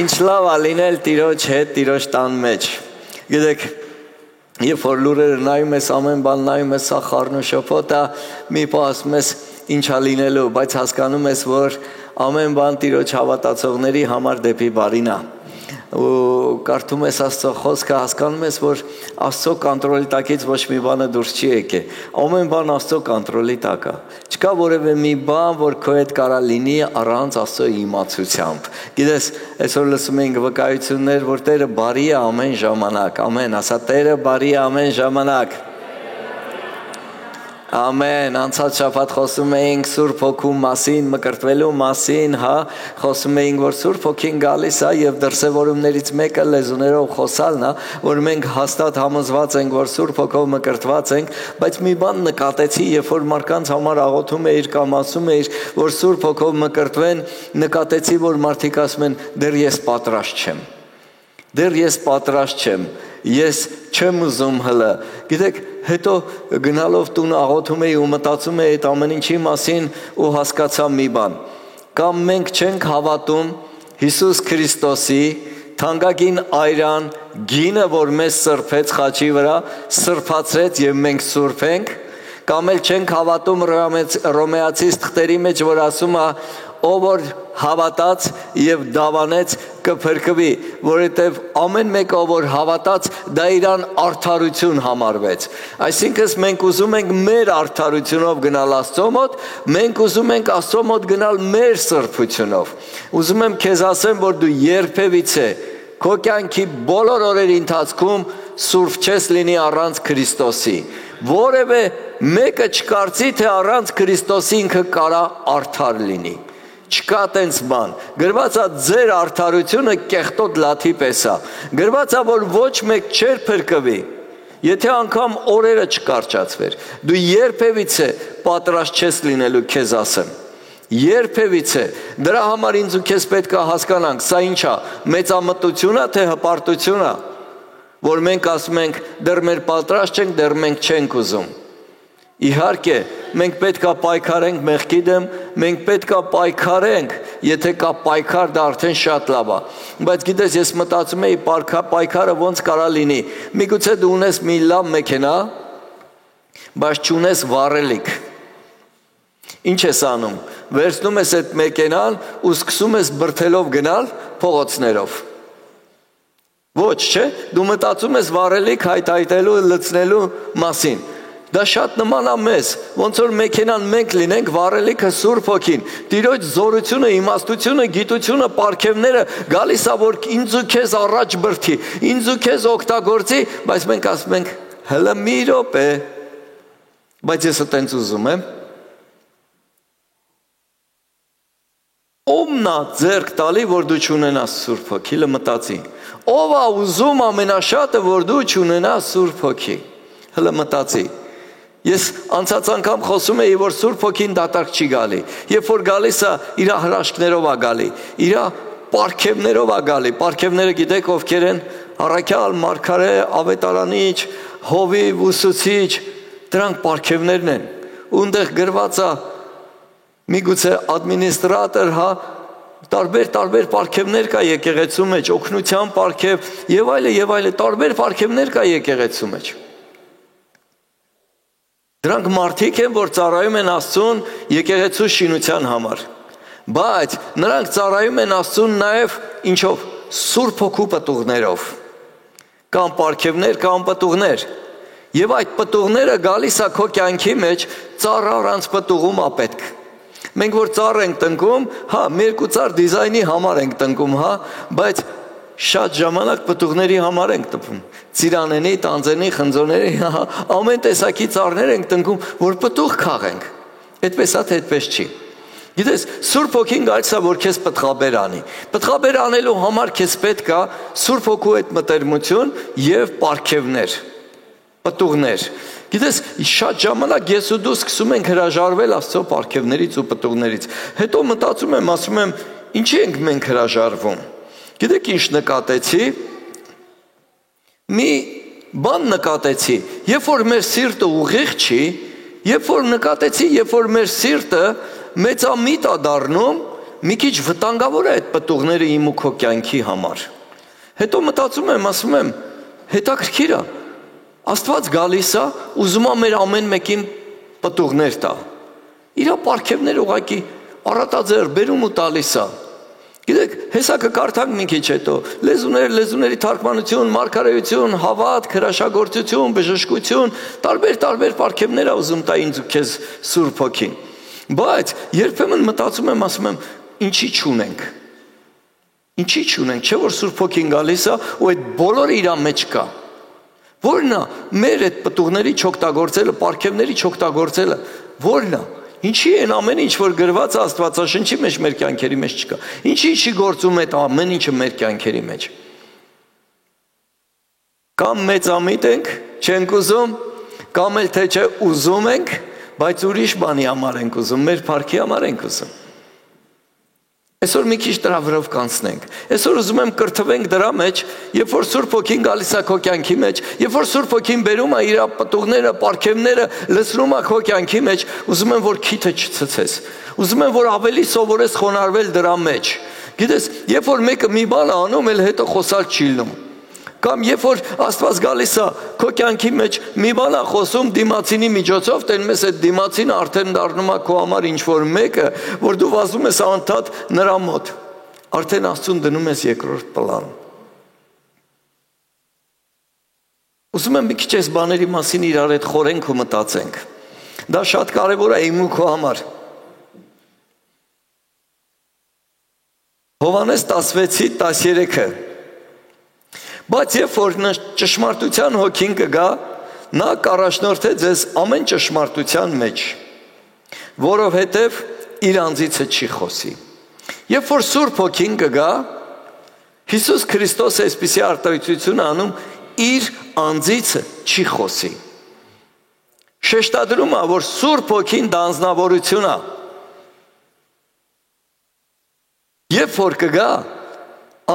Ինչ լավ է լինել Տիրոջ հետ, Տիրոջ տան մեջ։ Գիտեք, երբ որ լուրերը նայում ես, ամեն բան նայում ես, սա խառնուշփոթ է, մի պահ ասում ես ինչ է լինելու, բայց հասկանում ես, որ ամեն բան Տիրոջ հավատացողների համար դեպի բարին է։ Ու կարդում ես Աստծո խոսքը, հասկանում ես, որ Աստծո կոնտրոլի տակից ոչ մի բանը դուրս չի եկել։ Ամեն բան Աստծո կոնտրոլի տակ է։ Չկա որևէ մի բան, որ քո հետ կարա լինի առանց Աստծո իմացությամբ։ Գիտես, այսօր լսում ենք վկայություններ, որ Տերը բարի է ամեն ժամանակ։ Ամեն, ասա Տերը բարի է ամեն ժամանակ։ Ամեն, անցած շաբաթ խոսում էինք Սուրբ Հոգու մասին, մկրտվելու մասին, հա, խոսում էինք, որ Սուրբ Հոգին գալիս է եւ դրսևորումներից մեկը լեզուներով խոսալն է, որ մենք հաստատ համոզված ենք, որ Սուրբ Հոգով մկրտված ենք, բայց մի բան նկատեցի, երբ որ մարդկանց համար աղոթում էիր կամ ասում էիր, որ Սուրբ Հոգով մկրտվեն, նկատեցի, որ մարդիկ ասում են, դեռ ես պատրաստ չեմ։ Դեռ ես պատրաստ չեմ, ես չեմ ուզում հլը։ Գիտեք, հետո գնալով տուն աղոթում էի ու մտածում էի այդ ամեն ինչի մասին ու հասկացա մի բան։ Կամ մենք չենք հավատում Հիսուս Քրիստոսի թանկագին այրան գինը, որ մեզ սրբեց խաչի վրա, սրբացրեց եւ մենք սուրբ ենք, կամ էլ չենք հավատում Հռոմեացիս թղթերի մեջ, որ ասում է ով որ հավատաց եւ դավանեց կփրկվի, որովհետեւ ամեն մեկը որ հավատաց դա իրան արդարություն համարվեց։ Այսինքն մենք ուզում ենք մեր արդարությունով գնալ Աստծո մոտ, մենք ուզում ենք Աստծո մոտ գնալ մեր սրբությունով։ Ուզում եմ քեզ ասեմ, որ դու երբևիցե քո կյանքի բոլոր օրերի ընթացքում սուրբ չես լինի առանց Քրիստոսի։ Որևէ մեկը չկարծի, թե առանց Քրիստոսի ինքը կարա արդար լինի։ Չկա տենց բան, գրված է ձեր արդարությունը կեղտոտ լաթի պես է, գրված է որ ոչ մեկ չեր փրկվի, եթե անգամ օրերը չկարճացվեր, դու երբևիցե պատրաստ չես լինելու քեզ ասեմ, երբևիցե, դրա համար ինձ ու քեզ պետք է հասկանանք, սա ինչ է, մեծամտություն է թե հպարտություն է, որ մենք ասում ենք դեռ մեր պատրաստ չենք, դեռ մենք չենք ուզում։ Իհարկե, մենք պետք է պայքարենք մեղքի դեմ, մենք պետք է պայքարենք, եթե կա պայքար, դա արդեն շատ լավ է։ Բայց գիտես, ես մտածում էի պայքարը ոնց կարա լինի։ Միգուցե դու ունես մի լավ մեքենա, բայց չունես վառելիք։ Ինչ ես անում։ Վերցնում ես այդ մեքենան ու սկսում ես բրդելով գնալ փողոցներով։ Ոչ, չէ, դու մտածում ես վառելիք հայթայթելու, լցնելու մասին։ Դա շատ նման է մեզ, ոնց որ մեքենան մենք լինենք, վառելիքը Սուրբ Հոգին, Տիրոջ զորությունը, իմաստությունը, գիտությունը, պարգևները գալիս է, որ ինձ ու քեզ առաջ բրդի, ինձ ու քեզ օգտագործի, բայց մենք ասում ենք, հələ մի րոպե, բայց ես այտենց ուզում եմ։ Ո՞մն է ձեռք տալի, որ դու չունենաս Սուրբ Հոգի, մտածի։ Ո՞վ է ուզում ամենաշատը, որ դու չունենաս Սուրբ Հոգի, հələ մտածի։ Ես անցած անգամ խոսում էի, որ Սուրբ Հոգին դատարկ չի գալի, երբ որ գալիս է իր հրաշքներով է գալի, իր պարգևներով է գալի, պարգևները գիտեք ովքեր են, առաքյալ, մարգարե, ավետարանիչ, հովիվ, ուսուցիչ, դրանք պարգևներն են, ունդեղ գրված է, միգուցե ադմինիստրատոր, հա, տարբեր պարգևներ կա եկեղեցու մեջ, օգնության պարգև, եւ այլը, տարբեր պարգևներ կա եկեղեցու մեջ։ Դրանք մարդիկ են, որ ծառայում են Աստծուն եկեղեցու շինության համար, բայց նրանք ծառայում են Աստծուն նաև ինչով, Սուրբ Հոգու պտուղներով, կամ պարգևներ, կամ պտուղներ, եւ այդ պտուղները գալիս է քո կյանքի մեջ, ծառ առանց պտուղում է պետք։ Մենք որ ծառ ենք տնկում, հա, երկու ծառ դիզայնի համար ենք տնկում, հա, բայց շատ ժամանակ պտուղների համար ենք տպում, ծիրանենի, տանձենի, խնձորների, ամեն տեսակի ծառներ ենք տնկում, որ պտուղ քաղենք, այդպես է, թե այդպես չի։ Գիտես, Սուրբ Հոգին գալիս է, որ քեզ պտղաբեր անի, պտղաբեր անելու համար քեզ պետք է Սուրբ Հոգու այդ մտերմություն եւ պարգևներ, պտուղներ։ Գիտես, շատ ժամանակ ես ու դու սկսում ենք հրաժարվել Աստծո պարգևներից ու պտուղներից, հետո մտածում եմ, ասում եմ, ինչի ենք մենք հրաժարվում։ Գիտեք ինչ նկատեցի, մի բան նկատեցի, երբ որ մեր սիրտը ուղիղ չի, երբ որ նկատեցի, երբ որ մեր սիրտը մեծամիտ է դառնում, մի քիչ վտանգավոր է այդ պտուղները իմ ու քո կյանքի համար։ Հետո մտածում եմ, ասում եմ, հետաքրքիր է, Աստված գալիս է, ուզում է մեր ամեն մեկին պտուղներ տա։ Իր պարգևները ուղղակի առատաձեռ բերում ու տալիս է։ Գիտեք, հեսա կկարդանք մի քիչ հետո, լեզուների թարգմանություն, մարգարեություն, հավատ, հրաշագործություն, բժշկություն, տարբեր պարգևներ է ուզում տա ինձ ու քեզ Սուրբ Հոգին։ Բայց երբեմն մտածում եմ, ասում եմ, ինչի չունենք, չէ՞ որ Սուրբ Հոգին գալիս է ու այդ բոլորը իր մեջ կա։ Որն է մեր այդ պտուղների չօգտագործելը, պարգևների չօգտագործելը, որն է։ Ինչի են ամեն ինչ որ գրված Աստվածաշնչի մեջ մեր կյանքերի մեջ չկա։ Ինչի չի գործում այդ ամեն ինչը մեր կյանքերի մեջ։ Կամ մեծամիտ ենք, չենք ուզում, կամ էլ թե չէ ուզում ենք, բայց ուրիշ բանի համար ենք ուզում, մեր փառքի համար ենք ուզում։ Այսօր մի քիչ դրա վրով կանցնենք։ Այսօր ուզում եմ կրթվենք դրա մեջ, երբ որ Սուրբ Հոգին գալիս է քո կյանքի մեջ, երբ որ Սուրբ Հոգին բերում է իր պտուղները, պարգևները, լցնում է քո կյանքի մեջ, ուզում եմ որ քիթը չցցես։ Ուզում եմ որ ավելի սովորես խոնարհվել դրա մեջ։ Գիտես, երբ որ մեկը մի բան է անում, էլ հետո խոսալ չի լինում։ Կամ երբ որ Աստված գալիս է քո կյանքի մեջ մի բան է խոսում դիմացինի միջոցով, տեն մեզ այդ դիմացինը արդեն դառնում է քո համար ինչ-որ մեկը, որ դու վազում ես անդադ նրա մոտ, արդեն Աստծուն դնում ես երկրորդ պլան։ Ուզում եմ մի քիչ այս բաների մասին իրար հետ խորենք ու մտածենք։ Դա շատ կարևոր է իմ ու քո համար։ Հովհաննես 16:13-ը Բայց երբ որ ճշմարտության Հոգին կգա, նա կառաջնորդե ձեզ ամեն ճշմարտության մեջ, որովհետև իր անձիցը չի խոսի։ Երբ որ Սուրբ Հոգին կգա, Հիսուս Քրիստոսը այսպիսի արտահայտություն անում, իր անձիցը չի խոսի։ Շեշտադրում է, որ Սուրբ Հոգին դա անձնավորություն է։ Երբ որ կգա,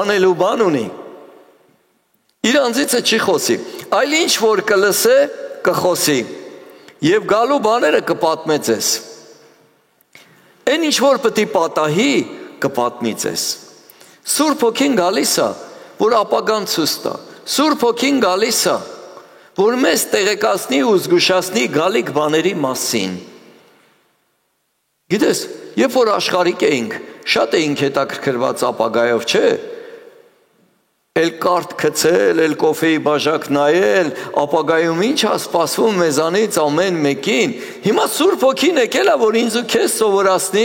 անելու բան ունի, իր անձիցը չի խոսի, այլ ինչ որ կլսե, կխոսի, և գալու բաները կպատմե ձեզ։ Այն ինչ որ պտի պատահի, կպատմի ձեզ։ Սուրբ Հոգին գալիս է, որ ապագան ցույց տա։ Սուրբ Հոգին գալիս է, որ մեզ տեղեկացնի ու զգուշացնի գալիք բաների մասին։ Գիտես, երբ որ աշխարհիկ էինք, շատ էինք հետաքրքրված ապագայով, չէ՞։ Էլ կարդ գցել, էլ կոֆեի բաժակ նայել, ապագայում ինչ է սպասվում մեզանից ամեն մեկին։ Հիմա Սուրբ Հոգին եկել է, որ ինձ ու քեզ սովորացնի։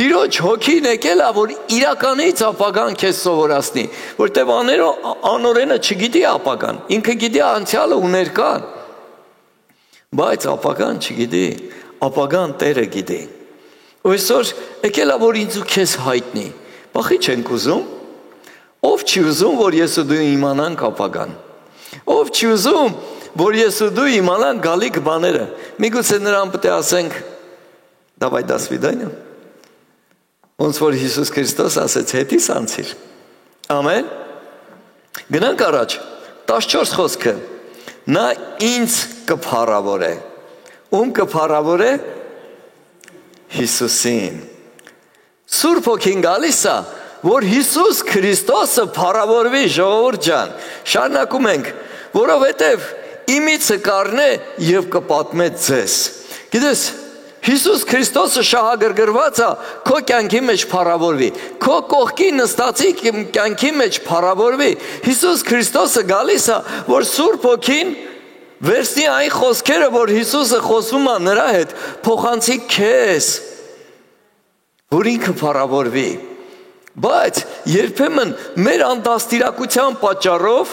Տիրոջ Հոգին եկել է, որ իրականից ապագան քեզ սովորացնի, որտեղ անօրենը չգիտի ապագան, ինքը գիտի անցյալը ու ներկան, բայց ապագան չգիտի, ապագան Տերը գիտի։ Ու այսօր եկել է, որ ինձ ու քեզ հայտնի։ Բախի չենք ուզում։ Ով չի ուզում, որ ես ու դու իմանանք ապագան։ Ով չի ուզում, որ ես ու դու իմանանք գալիք բաները։ Միգուցե նրան պետք է ասենք, «Դավայ դա սվիդանիա»։ Ոնց որ Հիսուս Քրիստոս ասեց, հետիս անցիր։ Ամեն։ Գնանք առաջ, 14 խոսքը։ Նա ինձ կփառավորե։ Ում կփառավորե։ Հիսուսին։ Սուրբ Հոգին գալիս է, որ Հիսուս Քրիստոսը փառավորվի, ժողովուրդ ջան։ Շարունակում ենք, որովհետև իմիցը կառնե եւ կպատմե ձեզ։ Գիտես, Հիսուս Քրիստոսը շահագրգռված է քո կյանքի մեջ փառավորվի, քո կողքի նստածի կյանքի մեջ փառավորվի։ Հիսուս Քրիստոսը գալիս է, որ Սուրբ Հոգին վերցնի այն խոսքերը, որ Հիսուսը խոսում է նրա հետ, փոխանցի քեզ, որ ինքը փառավորվի։ Բայց երբեմն մեր անդաստիրակության պատճառով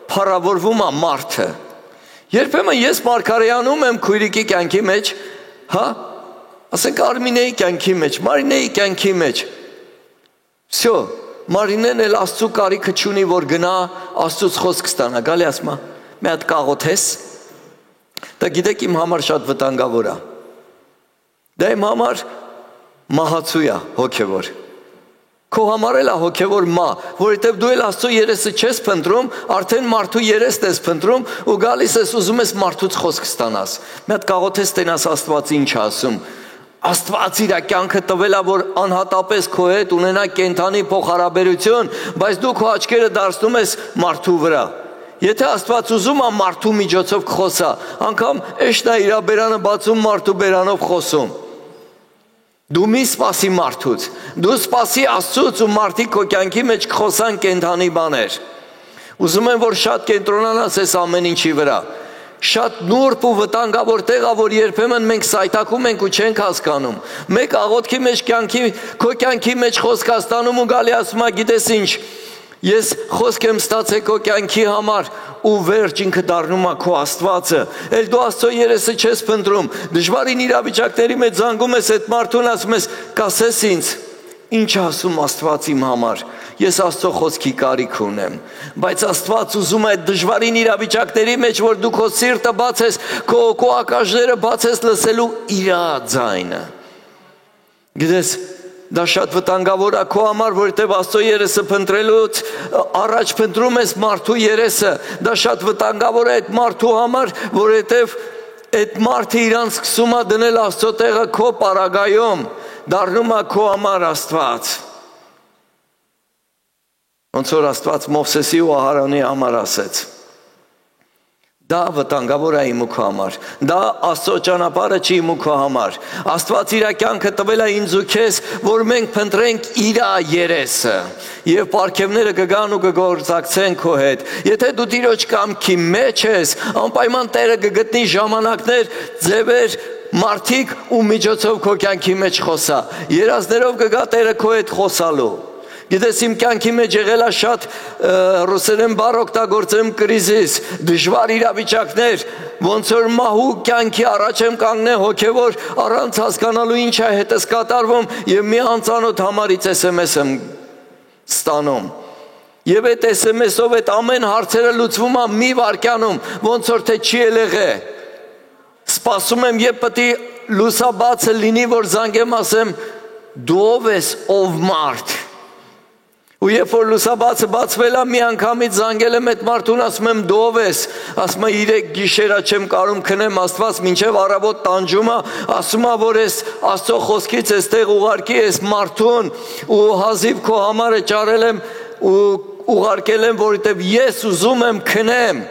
փառավորվում է մարդը։ Երբեմն ես մարգարեանում եմ քույրիկի կյանքի մեջ, հա, ասենք Արմինեի կյանքի մեջ, Մարինեի կյանքի մեջ։ Всё, Մարինեն էլ Աստծու կարիքը չունի, որ գնա Աստծուց խոսք ստանա, գալի ասում է, մի հատ կաղոթես։ Դա գիտեք իմ համար շատ վտանգավոր է։ Դա իմ համար մահացու է հոգևոր։ Քո համար էլ է հոգևոր մահ, որովհետև դու էլ Աստծո երեսը չես փնտրում, արդեն մարդու երեսն ես փնտրում ու գալիս ես ուզում ես մարդուց խոսք ստանաս։ Մի հատ կաղոթես տենաս Աստված ինչ ասում, Աստված իր կյանքը տվել է, որ անհատապես քո հետ ունենա կենթանի փոխհարաբերություն, բայց դու քո աչքերը դարձնում ես մարդու վրա։ Եթե Աստված ուզում է մարդու միջոցով խոսա, անգամ էշտա իր բերանը բացում մարդու բերանով խոսում։ Դու մի սպասի մարդուց, դու սպասի Աստծուց ու մարդիկ քո կյանքի մեջ կխոսան կենթանի բաներ։ Ուզում եմ, որ շատ կենտրոնանաս այս ամեն ինչի վրա։ Շատ նուրբ ու վտանգավոր տեղ է, որ երբեմն մենք սայթաքում ենք ու չենք հասկանում։ Մեկ աղոթքի մեջ քո կյանքի մեջ խոսք ստանում ու գալի ասում է, գիտես ինչ, ես խոսք եմ ստացել քո կյանքի համար ու վերջ ինքը դառնում է քո Աստվածը։ Էլ դու Աստծո երեսը չես փնտրում։ Դժվարին իրավիճակների մեջ զանգում ես այդ մարդուն, ասում ես, կասես ինձ, ինչ ասում Աստված իմ համար։ Ես Աստծո խոսքի կարիք ունեմ, բայց Աստված ուզում է այդ դժվարին իրավիճակների մեջ, որ դու քո սիրտը բացես, քո ակաժները բացես լսելու իր ձայնը։ Գիտես, դա շատ վտանգավոր է քո համար, որովհետև Աստծո երեսը փնտրելուց առաջ փնտրում ես մարդու երեսը։ Դա շատ վտանգավոր է այդ մարդու համար, որովհետև այդ մարդը իրան սկսում է դնել Աստծո տեղը քո պարագայում, դառնում է քո համար Աստված։ Ոնց որ Աստված Մովսեսի ու Ահարոնի համար ասեց. դա վտանգավոր է իմ ու քո համար, դա Աստծո ճանապարհը չի իմ ու քո համար։ Աստված իր կյանքը տվել է ինձ ու քեզ, որ մենք փնտրենք իր երեսը, եւ պարգևները կգան ու կգործակցեն քո հետ։ Եթե դու Տիրոջ կամքի մեջ ես, անպայման Տերը կգտնի ժամանակներ, ձևեր, մարդիկ ու միջոցով քո կյանքի մեջ խոսա։ Երազներով կգա Տերը քո հետ խոսալու։ Գիտես, իմ կյանքի մեջ եղել է շատ ռուսերեն բառ օգտագործեմ կրիզիս, դժվար իրավիճակներ, ոնց որ մահու կյանքի առաջ եմ կանգնել հոգևոր, առանց հասկանալու ինչ է հետս կատարվում, եւ մի անծանոթ համարից SMS եմ ստանում։ Եվ այդ SMS-ով այդ ամեն հարցերը լուծվում է մի վայրկյանում, ոնց որ թե չի եղել։ Սպասում եմ, երբ պետք է լուսաբացը լինի, որ զանգեմ, ասեմ, դու ով ես, ով մարդ։ Ու երբ որ լուսաբացը բացվել է, մի անգամից զանգել եմ այդ մարդուն, ասում եմ, դու ով ես, ասում է, 3 գիշերա չեմ կարում քնեմ, Աստված մինչև առավոտ տանջում է, ասում է, որ ես Աստծո խոսքից էստեղ ուղարկի ես մարդուն ու հազիվ քո համարը ճարել եմ ու ուղարկել եմ, որովհետև ես ուզում եմ քնեմ։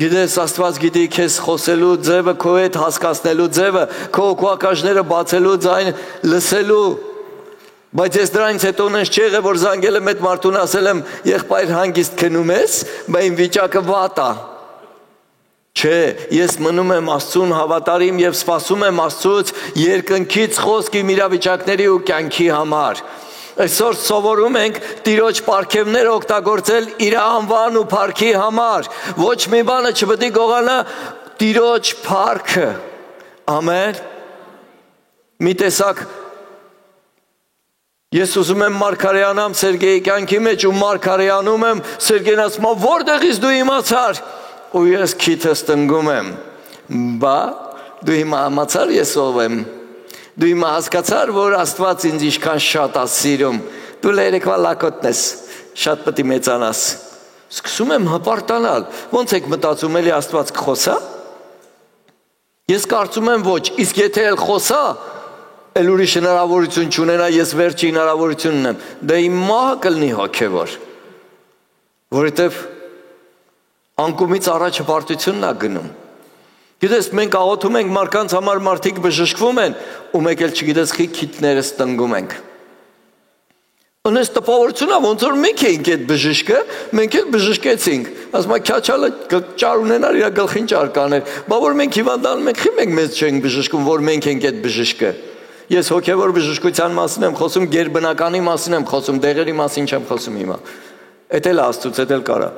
Գիտես, Աստված գիտի քեզ խոսելու ձևը, քո հետ հասկացնելու ձևը, քո ակաժները բացելու ձայն լսելու։ Բայց ես դրանից հետո նենց չեղե, որ զանգել եմ այդ մարդուն, ասել եմ, եղբայր հանգիստ քնում ես, բայց իմ վիճակը վատ է։ Չէ, ես մնում եմ Աստծուն հավատարիմ եւ սպասում եմ Աստծուց երկնքից խոսք իմ իրավիճակների ու կյանքի համար։ Այսօր սովորում ենք Տիրոջ պարգևները օգտագործել իր անվան ու փառքի համար։ Ոչ մի բանը չպետք է գողանա Տիրոջ փառքը։ Ամեն։ Մի տեսակ ես ուզում եմ մարգարեանամ Սերգեյի կյանքի մեջ ու մարգարեանում եմ, Սերգեյն ասում է, որտեղից դու իմացար։ Ու ես քիթս տնգում եմ։ Բա, դու հիմա համացար ես ով եմ։ Դու հիմա հասկացար, որ Աստված ինձ ինչքան շատ է սիրում։ Դու երեկվա լակոտն ես, շատ պետք է մեծանաս։ Սկսում եմ հպարտանալ։ Ոնց եք մտածում, էլի Աստված կխոսա։ Ես կարծում եմ ոչ, իսկ եթե էլ խոսա, էլ ուրիշ հնարավորություն չունենա, ես վերջի հնարավորություն ունեմ, դա իմ մահը կլինի հոգևոր, որովհետև անկումից առաջ հպարտությունն է գնում։ Գիտես, մենք աղոթում ենք մարդկանց համար, մարդիկ բժշկվում են, ու մեկ էլ չգիտես խի քիթներս տնգում ենք։ Ունես տպավորություն է, ոնց որ մենք էինք այդ բժիշկը, մենք էլ բժշկեցինք, ասում է քյաչալը ճար ունենար, իր գլխին ճար կաներ, բա որ մենք հիվանդանում ենք, խի մենք մեզ չենք բժշկում, որ մենք ենք այդ բժիշկը։ Ես հոգևոր բժշկության մասին եմ խոսում, գերբնականի մասին եմ խոսում, դեղերի մասին չեմ խոսում հիմա։ Էդ էլ Աստծուց, էդ էլ կարա։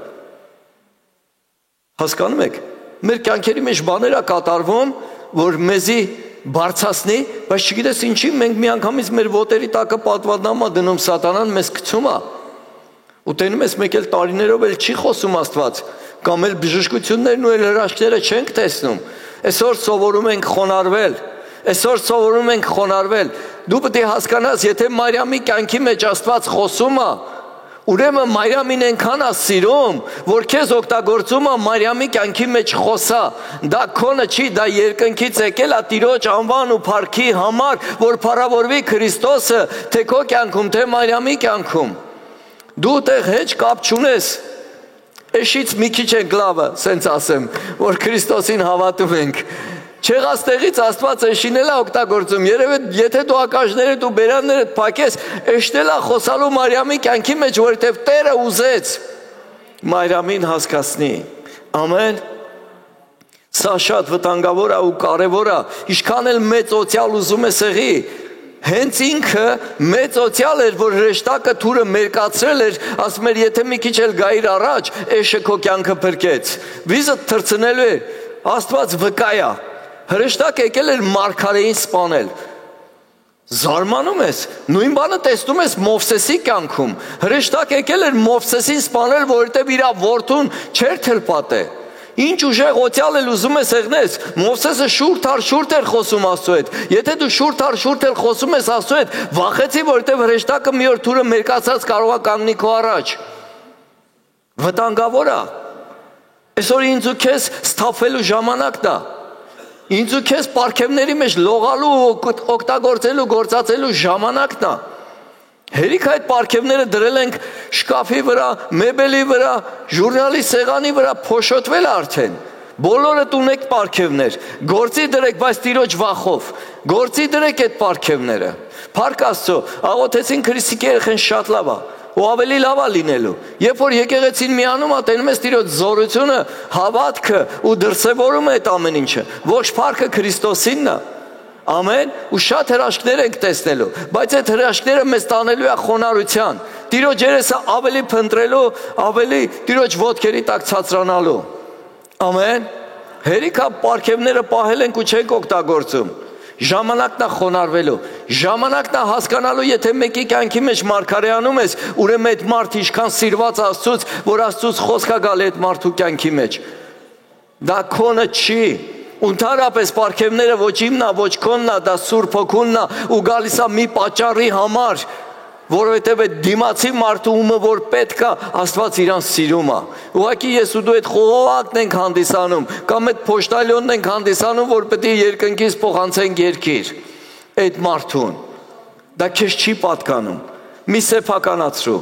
Հասկանում եք, մեր կյանքերի մեջ բաներ է կատարվում, որ մեզի բարձրացնի, բայց չգիտես ինչի, մենք միանգամից մեր ոտերի տակը պատվանդանա դնում սատանան, մեզ գցում է։ Ու տենում ես մեկ էլ տարիներով էլ չի խոսում Աստված, կամ էլ բժշկություններն ու էլ հրաշքները չենք տեսնում։ Այսօր սովորում ենք խոնարհվել։ Այսօր սովորում ենք խոնարհվել։ Դու պետք է հասկանաս, եթե Մարիամի կյանքի մեջ Աստված խոսում է, Ուրեմն Մարիամին այնքան է սիրում, որ քեզ օգտագործում է Մարիամի կյանքի մեջ խոսա։ Դա քոնը չի, դա երկնքից եկել է Տիրոջ անվան ու փառքի համար, որ փառավորվի Քրիստոսը, թե քո կյանքում, թե Մարիամի կյանքում։ Դու տեղ հեչ կապ չունես։ Էշից մի քիչ ենք լավը, սենց ասեմ, որ Քրիստոսին հավատում ենք։ Չեղած Աստված էշինել է օգտագործում։ Երևի եթե դու ակաժներդ ու բերաններդ փակես, էշտել է խոսալու Մարիամի կյանքի մեջ, որովհետև Տերը ուզեց Մարիամին հասկացնի։ Ամեն։ Սա շատ վտանգավոր է ու կարևոր է։ Ինչքան էլ մեծոցյալ ուզում է սեղի, հենց ինքը մեծոցյալ էր, որ հրեշտակը թուրը մերկացրել էր, ասում էր, եթե մի քիչ էլ գայիր առաջ, էշը քո կյանքը փրկեց։ Վիզը թռցնելու է, Աստված վկա է։ Հրեշտակ եկել էր մարգարեին սպանել։ Զարմանում ես, նույն բանը տեսնում ես Մովսեսի կյանքում։ Հրեշտակ եկել էր Մովսեսին սպանել, որովհետև իր որդուն չէր թլպատե։ Ինչ ուժեղոցյալ էլ ուզում ես եղնես, Մովսեսը շուրթ էր խոսում Աստծո հետ։ Եթե դու շուրթ էլ խոսում ես Աստծո հետ, վախեցի, որովհետև հրեշտակը մի օր թուրը մերկացած կարող է կանգնի քո առաջ։ Վտանգավոր է։ Այսօր ինձ ու քեզ սթափվելու ժամանակն է։ Ինձ ու քեզ պարգևների մեջ լողալու օգտագործելու գործածելու ժամանակն է։ Հերիք այդ պարգևները դրել ենք շկաֆի վրա, մեբելի վրա, ժուրնալի սեղանի վրա, փոշոտվել արդեն։ Բոլորդ ունեք պարգևներ, գործի դրեք, բայց Տիրոջ վախով։ Գործի դրեք այդ պարգևները։ Փառք Աստծո, աղոթեցին Քրիստիկի երեխեն շատ լավ է։ Ու ավելի լավ է լինելու։ Երբ որ եկեղեցին միանում է, տենում ես Տիրոջ զորությունը, հավատքը ու դրսևորում է այդ ամեն ինչը։ Ողջ փառքը Քրիստոսինն է։ Ամեն։ Ու շատ հրաշքներ ենք տեսնելու, բայց այդ հրաշքները մեզ տանելու է խոնարհության։ Տիրոջ երեսը ավելի փնտրելու, ավելի Տիրոջ ոտքերի տակ ցածրանալու։ Ամեն։ Հերիքա պարգևները պահել ենք ու չենք օգտագործում։ Ժամանակն է խոնարհվելու, ժամանակն է հասկանալու, եթե մեկի կյանքի մեջ մարգարեանում ես, ուրեմն այդ մարդը ինչքան սիրված Աստծուց, որ Աստծուց խոսք է գալի այդ մարդու կյանքի մեջ։ Դա քոնը չի։ Ընդհանրապես պարգևները ոչ իմն է, ոչ քոնն է, դա Սուրբ Հոգունն է ու գալիս է մի պատճառի համար, որովհետև այդ դիմացի մարդու ումը որ պետք է, Աստված իրան սիրում է։ Ուղղակի ես ու դու այդ խողովակն ենք հանդիսանում, կամ այդ փոշտալյոնն ենք հանդիսանում, որ պետք է երկնքից փոխանցենք երկիր այդ մարդուն։ Դա քեզ չի պատկանում։ Մի սեփականացրու,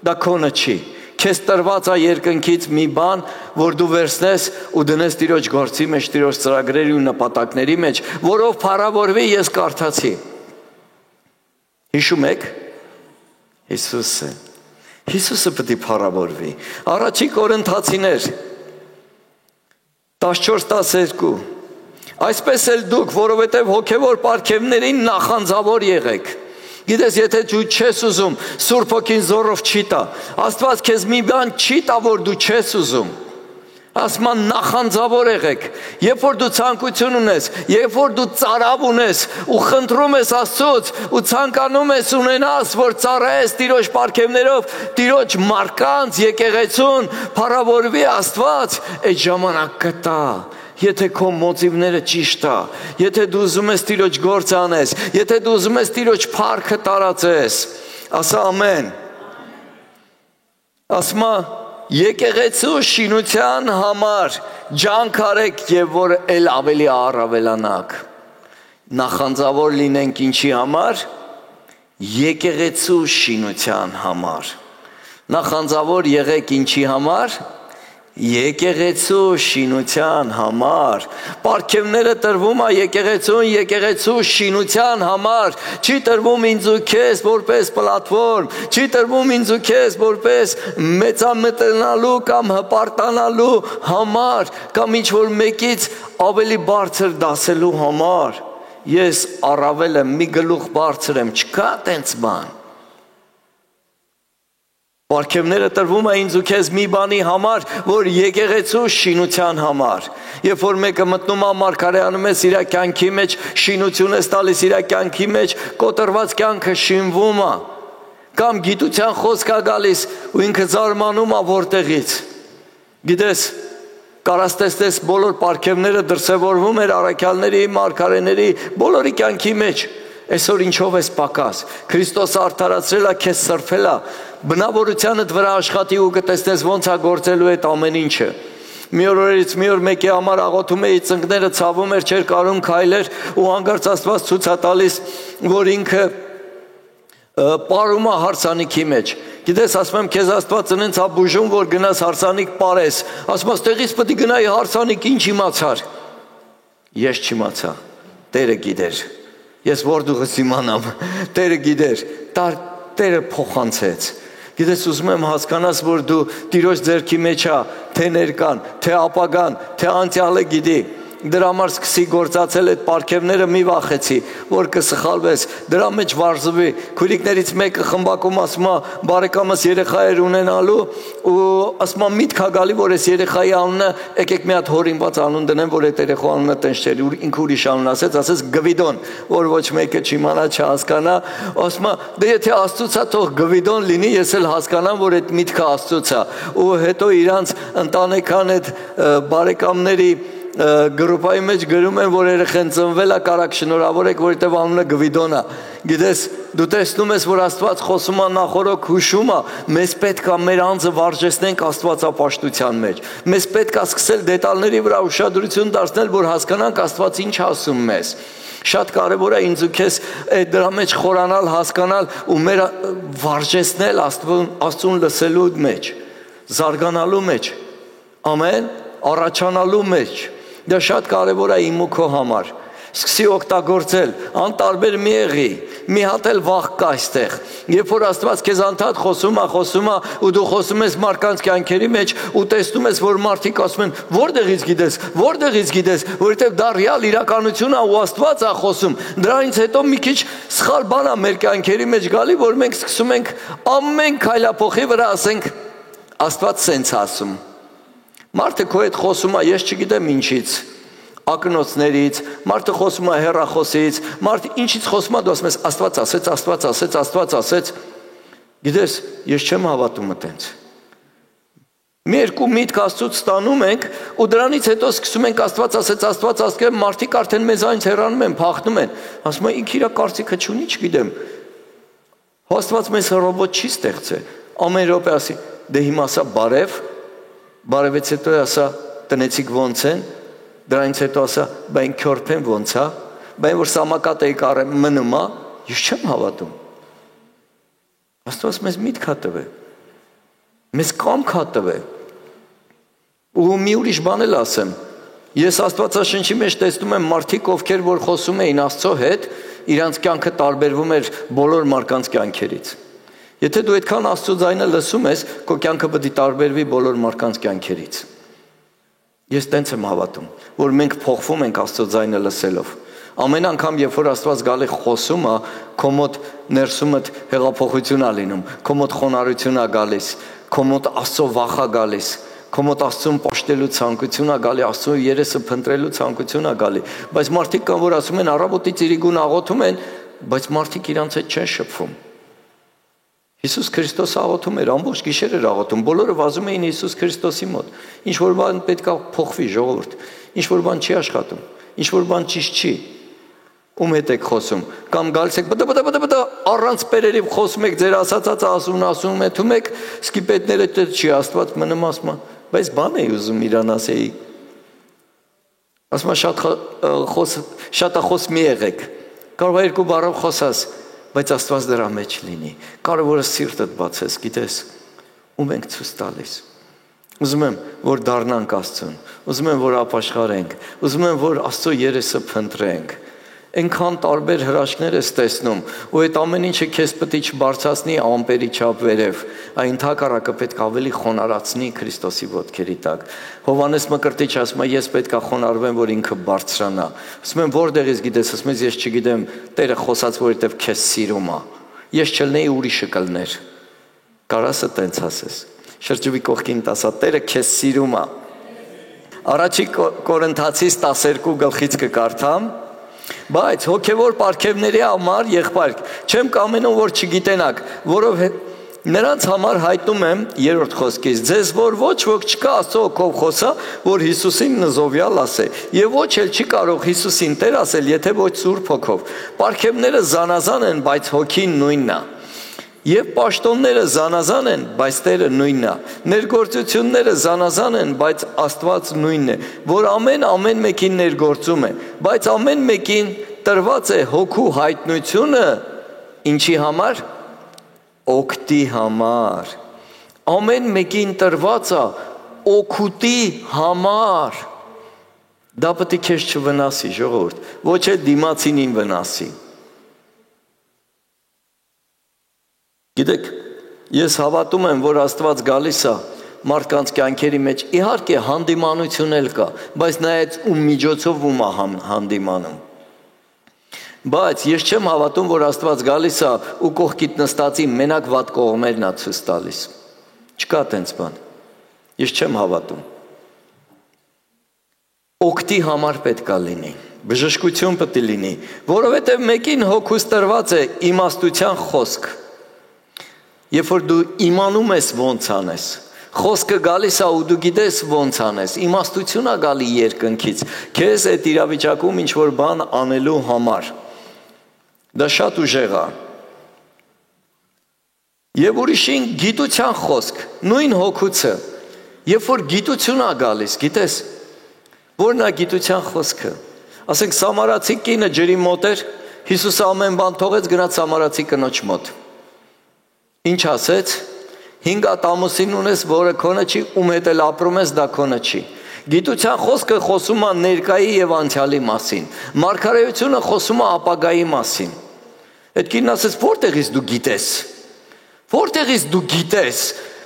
դա քոնը չի։ Քեզ տրված է երկնքից մի բան, որ դու վերցնես ու դնես Տիրոջ գործի մեջ, Տիրոջ ծրագրերի ու նպատակների մեջ, որով փառավորվի ես կարդացի։ Հիշում եք։ Հիսուսը պետք է փառավորվի։ Առաջի Կորինթացիներ 14-12 Այսպես էլ դուք, որովհետև հոգևոր պարգևներին նախանձավոր եղեք։ Գիտես, եթե դու չես ուզում, Սուրբ Հոգին զորով չի տա։ Աստված քեզ մի բան չի տա, որ դու չես ուզում։ Ասման նախանձավոր եղեք, երբ որ դու ցանկություն ունես, երբ որ դու ծարավ ունես ու խնդրում ես Աստծուց ու ցանկանում ես ունենաս, որ ծառայես Տիրոջ պարգևներով, Տիրոջ մարկանց եկեղեցուն փառավորվի Աստված, այդ ժամանակ կտա։ Եթե քո մոտիվները ճիշտ է, եթե դու ուզում ես Տիրոջ գործ անես, եթե դու ուզում ես Տիրոջ փառքը տարածես, ասա ամեն։ Ասма եկեղեցու շինության համար ջանք արեք եւ որ էլ ավելի առավելանաք։ Նախանձավոր լինենք ինչի համար։ Եկեղեցու շինության համար։ Նախանձավոր եղեք ինչի համար։ Եկեղեցու շինության համար։ Պարգևները տրվում է եկեղեցուն, եկեղեցու շինության համար։ Չի տրվում ինձ ու քեզ որպես պլատֆորմ, չի տրվում ինձ ու քեզ որպես մեծամտնալու կամ հպարտանալու համար, կամ ինչ որ մեկից ավելի բարձր դասելու համար։ Ես առավել եմ, մի գլուխ բարձր եմ, չկա տենց բան։ Պարգևները տրվում է ինձ ու քեզ մի բանի համար, որ եկեղեցու շինության համար։ Երբ որ մեկը մտնում է մարգարեանում ես իր կյանքի մեջ, շինություն ես տալիս իր կյանքի մեջ, կոտրված կյանքը շինվում է։ Կամ գիտության խոսք է գալիս ու ինքը զարմանում է որտեղից։ Գիտես, կարաս տեսնես բոլոր պարգևները դրսևորվում էր առաքյալների, մարգարեների, բոլորի կյանքի մեջ։ Այսօր ինչով ես պակաս։ Քրիստոսը արդարացրել է, քեզ սրբել է, բնավորությանդ վրա աշխատի ու կտեսնես ոնց է գործելու այդ ամեն ինչը։ Մի օրերից մի օր մեկի համար աղոթում էի, ծնկները ցավում էր, չէր կարում քայլեր ու հանկարծ Աստված ցույց է տալիս, որ ինքը պարում է հարսանիքի մեջ։ Գիտես, ասում եմ քեզ Աստված ինձ է բուժում, որ գնաս հարսանիք պարես։ Ասում ստեղից պետք է գնայի հարսանիք, ինչ իմացար։ Ես չիմացա։ Տերը գիտեր։ Ես որտեղից իմանամ։ Տերը գիտեր։ Տերը փոխանցեց։ Գիտես, ուզում եմ հասկանաս, որ դու Տիրոջ ձեռքի մեջ ես, թե ներկան, թե ապագան, թե անցյալը գիտի։ Դրա համար սկսի գործածել այդ պարգևները, մի վախեցի, որ կսխալվես, դրա մեջ վարզվի։ Քույրիկներից մեկը խմբակում ասում է, բարեկամս երեխա էր ունենալու ու ասում է միտք է գալի, որ այս երեխայի անունը եկեք մի հատ հորինված անուն դնեմ, որ այդ երեխա անունը տենց չէր, ինքը ուրիշ անուն ասեց Գվիդոն, որ ոչ մեկը չիմանա, չհասկանա, ասում է դե եթե Աստծուց է, թող Գվիդոն լինի, ես էլ հասկանամ, որ այդ միտքը Աստծուց է։ Ու հետո իրանց ընտանեկան այդ բարեկամների գրուպայի մեջ գրում են, որ երեխան ծնվել է, կարակ շնորհավորեք, որովհետև անունը Գվիդոն է։ Գիտես, դու տեսնում ես, որ Աստված խոսում է նախորոք հուշում է, մեզ պետք է մեր անձը վարժեցնենք աստվածապաշտության մեջ։ Մեզ պետք է սկսել դետալների վրա ուշադրություն դարձնել, որ հասկանանք Աստված ինչ ասում մեզ։ Շատ կարևոր է ինձ ու քեզ դրա մեջ խորանալ, հասկանալ ու մեր վարժեցնել Աստծուն լսելու մեջ, զարգանալու մեջ, ամեն, առաջանալու մեջ։ Դա շատ կարևոր է իմ ու քո համար։ Սկսի օգտագործել, անտարբեր մի եղի, մի հատ էլ վախ կա այստեղ։ Երբ որ Աստված քեզ անդադ խոսում է ու դու խոսում ես մարդկանց կյանքերի մեջ ու տեսնում ես, որ մարդիկ ասում են, որտեղից գիտես, որովհետև դա ռեալ իրականություն է ու Աստված է խոսում։ Դրանից հետո մի քիչ սխալ բան է մեր կյանքերի մեջ գալի, որ մենք սկսում ենք ամեն քայլափոխի վրա ասենք Աստված սենց ասում։ Մարդը քո հետ խոսում է, ես չգիտեմ ինչից, ակնոցներից, մարդը խոսում է հեռախոսից, մարդը ինչից խոսում է, դու ասում ես Աստված ասեց, գիտես, ես չեմ հավատում այդպես։ Մի երկու միտք Աստծուց ստանում ենք ու դրանից հետո սկսում ենք Աստված ասեց, մարդիկ արդեն մեզանից հեռանում են, փախնում են, ասում են ինքը իր կարծիքը չունի, չգիտեմ։ Աստված մեզ ռոբոտ չի ստեղծել, ամեն րոպե ասի, դե հիմա ասա բարևից հետո ասա տնեցիք ոնց են, դրանից հետո ասա բա այն քյորփեն ոնց է, բա այն որ սամակատ էի կարեմ մնում է, ես չեմ հավատում։ Աստված մեզ միտք է տվել, մեզ կամք է տվել։ Ու մի ուրիշ բան էլ ասեմ, ես Աստվածաշնչի մեջ տեսնում եմ մարդիկ, ովքեր որ խոսում էին Աստծո հետ, իրանց կյանքը տարբերվում էր բոլոր մարդկանց կյանքերից։ Եթե դու այդքան Աստծո ձայնը լսում ես, քո կյանքը պետք է տարբերվի բոլոր մարդկանց կյանքերից։ Ես տենց եմ հավատում, որ մենք փոխվում ենք Աստծո ձայնը լսելով։ Ամեն անգամ, երբ որ Աստված գալի խոսում է, քո մոտ ներսումդ հեղափոխություն է լինում, քո մոտ խոնարհություն է գալիս, քո մոտ Աստծո վախ է գալիս, քո մոտ Աստծուն պաշտելու ցանկություն է գալի, Աստծո երեսը փնտրելու ցանկություն է գալի։ Բայց մարդիկ կան, որ ասում են առավոտից իրիկուն աղոթում են, բայց մարդիկ իրանց հետ չեն շփվում։ Հիսուս Քրիստոսը աղոթում էր, ամբողջ գիշեր էր աղոթում, բոլորը վազում էին Հիսուս Քրիստոսի մոտ։ Ինչ որ բան պետք է փոխվի, ժողովուրդ, ինչ որ բան չի աշխատում, ինչ որ բան ճիշտ չի։ Ում հետ եք խոսում, կամ գալիս եք բտ առանց պերերի խոսում եք, ձեր ասածածը ասում եք, սկիպետները չի Աստված մնում ասում, բայց բան էի ուզում իրան ասեի։ Ասում շատախոս մի եղեք, կարող է երկու բառով խոսաս, բայց Աստված դրա մեջ լինի։ Կարևորը սիրտդ բացես, գիտես, ում ենք ցույց տալիս։ Ուզում եմ, որ դառնանք Աստծուն, ուզում եմ, որ ապաշխարենք, ուզում եմ, որ Աստծո երեսը փնտրենք։ Այնքան տարբեր հրաշքներ ես տեսնում, ու այդ ամեն ինչը քեզ պետք է չբարձրացնի ամպերի չափ վերև, այն հակառակը պետք է ավելի խոնարհացնի Քրիստոսի ոտքերի տակ։ Հովհաննես Մկրտիչը ասում է, ես պետք է խոնարհվեմ, որ ինքը բարձրանա։ Ասում եմ, որտեղից գիտես, ասում ես, ես չգիտեմ, Տերը խոսած, որովհետև քեզ սիրում է։ Ես չլնեի ուրիշը կլներ։ Կարասը տենց ասես։ Շրջվի կողքին տասա, Տերը քեզ սիրում է։ Առաջի Կորինթացիս 12 գլխից կկարդամ։ Բայց հոգևոր պարգևների համար եղբայր, չեմ կամենում, որ չգիտենաք, Նրանց համար հայտնում եմ երրորդ խոսքից. ձեզ որ ոչ ոք չկա Աստծո հոգով խոսա, որ Հիսուսին նզովյալ ասե, եւ ոչ էլ չի կարող Հիսուսին Տեր ասել, եթե ոչ Սուրբ Հոգով։ Պարգևները զանազան են, բայց Հոգին նույնն է։ Եվ պաշտոնները զանազան են, բայց Տերը նույնն է։ Ներգործությունները զանազան են, բայց Աստված նույնն է, որ ամեն մեկին ներգործում է, բայց ամեն մեկին տրված է Հոգու հայտնությունը, ինչի համար։ Օգտի համար։ Ամեն մեկին տրված է օգուտի համար։ Դա պետք է քեզ չվնասի, ժողովուրդ, ոչ էլ դիմացինին վնասի։ Գիտեք, ես հավատում եմ, որ Աստված գալիս է մարդկանց կյանքերի մեջ, իհարկե հանդիմանություն էլ կա, բայց նայած ում միջոցով ում է հանդիմանում։ Բայց ես չեմ հավատում, որ Աստված գալիս է ու կողքիդ նստածի մենակ վատ կողմերն է ցույց տալիս։ Չկա տենց բան։ Ես չեմ հավատում։ Օգտի համար պետք է լինի, բժշկություն պետք է լինի, որովհետև մեկին հոգուց տրված է իմաստության խոսք։ Երբ որ դու իմանում ես ոնց անես, խոսքը գալիս է ու դու գիտես ոնց անես, իմաստություն է գալի երկնքից, քեզ այդ իրավիճակում ինչ որ բան անելու համար։ Դա շատ ուժեղ է։ Եվ ուրիշին գիտության խոսք, նույն հոգուցը, երբ որ գիտություն է գալիս, գիտես, որն է գիտության խոսքը։ Ասենք սամարացի կինը ջրի մոտ էր, Հիսուսը ամեն բան թողեց, գնաց սամարացի կնոջ մոտ։ Ինչ ասեց։ 5 ամուսին ունես, որը քոնը չի, ում հետ էլ ապրում ես, դա քոնը չի։ Գիտության խոսքը խոսում է ներկայի եւ անցյալի մասին։ Մարգարեությունը խոսում է ապագայի մասին։ Այդ կինն ասեց, որտեղից դու գիտես։ Որտեղից դու գիտես,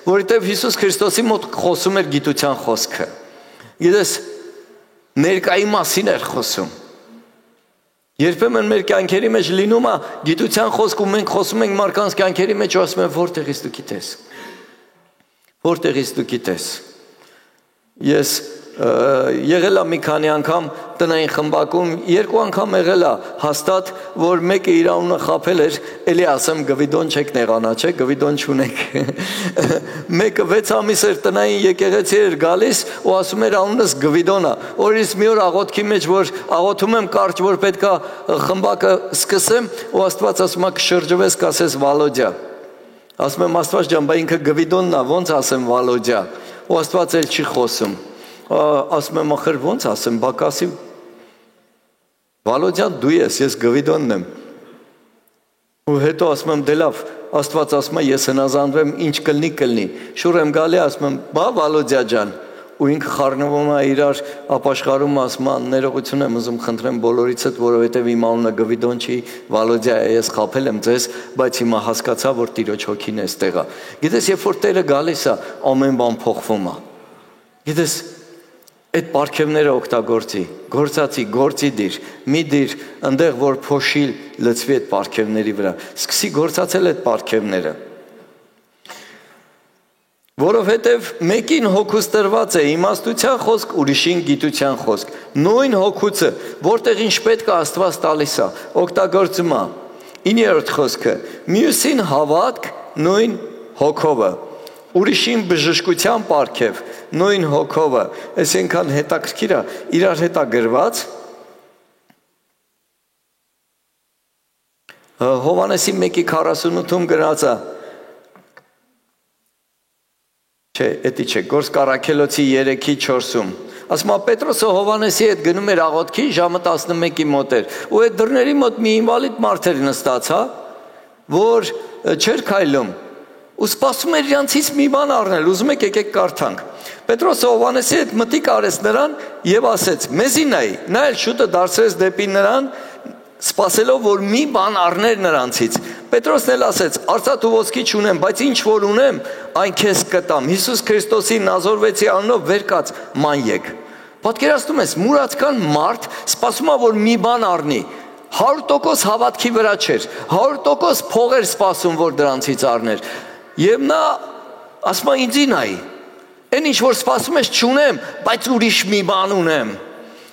որովհետև Հիսուս Քրիստոսի մոտ խոսում էր գիտության խոսքը։ Գիտես, ներկայի մասին էր խոսում։ Երբեմն մեր կյանքերի մեջ լինում է գիտության խոսք ու մենք խոսում ենք մարդկանց կյանքերի մեջ ու ասում ենք, որտեղից դու գիտես։ Որտեղից դու գիտես։ Ես եղել եմ մի քանի անգամ տնային խմբակում, 2 անգամ եղել է հաստատ, որ մեկը իր անունը խաբել էր, էլի ասեմ գվիդոն չեք նեղանա, չէ, գվիդոն չունեք։ Մեկը 6 ամիս էր տնային եկեղեցի էր գալիս ու ասում էր անունս Գվիդոն է։ Օրից մի օր աղոթքի մեջ, որ աղոթում եմ կարճ, որ պետքա խմբակը սկսեմ, ու Աստված ասում է կշրջվես, կասես Վալոդյա։ Ասում եմ Աստված ջան, բա ինքը Գվիդոնն է, ոնց ասեմ Վալոդյա։ Ու Աստված էլ չի խոսում։ Ասում եմ ախր ոնց ասեմ, բակասի Վալոդյան դու ես Գվիդոնն եմ։ Ու հետո ասում եմ դե լավ, Աստված ասում է ես հնազանդվեմ, ինչ կլինի։ Շուռ եմ գալի, ասում եմ բա Վալոդյա ջան, ու ինքը խառնվում է իրար ապաշխարում, ասում է ներողություն եմ ուզում խնդրեմ բոլորիցդ, որովհետև իմ անունը Գվիդոն չի, Վալոդյա է, ես խաբել եմ ձեզ, բայց հիմա հասկացա, որ Տիրոջ հոգին էստեղ է։ Գիտես, երբ որ Տերը գալիս է, ամեն բան փոխվում է։ Գիտես, այդ պարգևները օգտագործի, գործածի, գործի դիր, մի դիր, այնտեղ որ փոշիլ լցվի այդ պարգևների վրա, սկսի գործածել այդ պարգևները։ Որովհետև մեկին հոգուց տրված է իմաստության խոսք, ուրիշին գիտության խոսք։ Նույն հոգուցը, որտեղ ինչ պետք է Աստված տալիս է, օգտագործում է։ 9-րդ խոսքը, մյուսին հավատք, նույն հոգովը։ Ուրիշին բժշկության պարգև, նույն հոգովը, այսինքն հետաքրքիր է, իրար հետ է գրված։ Հովհաննեսի 1:48-ում գրած է։ Չէ, էդի չէ, Գործք Առաքելոցի 3:4-ում։ Ասում է Պետրոսը Հովհաննեսի հետ գնում էր աղոթքի, ժամը 11-ի մոտ էր, ու այդ դռների մոտ մի ինվալիդ մարդ էր նստած, հա, որ չէր քայլում։ Ու սպասում էր իրանցից մի բան առնել, ուզում եք եկեք կարդանք։ Պետրոսը Հովհաննեսի հետ մտիկ արեց նրան եւ ասեց. «Մեզի նայ»։ Նա էլ շուտը դարձրեց դեպի նրան, սպասելով որ մի բան առներ նրանցից։ Պետրոսն էլ ասեց. «Արծաթ ու ոսկի չունեմ, բայց ինչ որ ունեմ, այն քեզ կտամ։ Հիսուս Քրիստոսի Նազորվեցի անունով վեր կաց, ման եկ»։ Պատկերացնում ես, մուրացկան մարդ սպասում է որ մի բան առնի։ 100% հավատքի վրա չէր, 100% փող էր սպասում որ դրանցից առներ։ Եվ նա ասում է ինձի նայ, այն ինչ որ սպասում ես չունեմ, բայց ուրիշ մի բան ունեմ։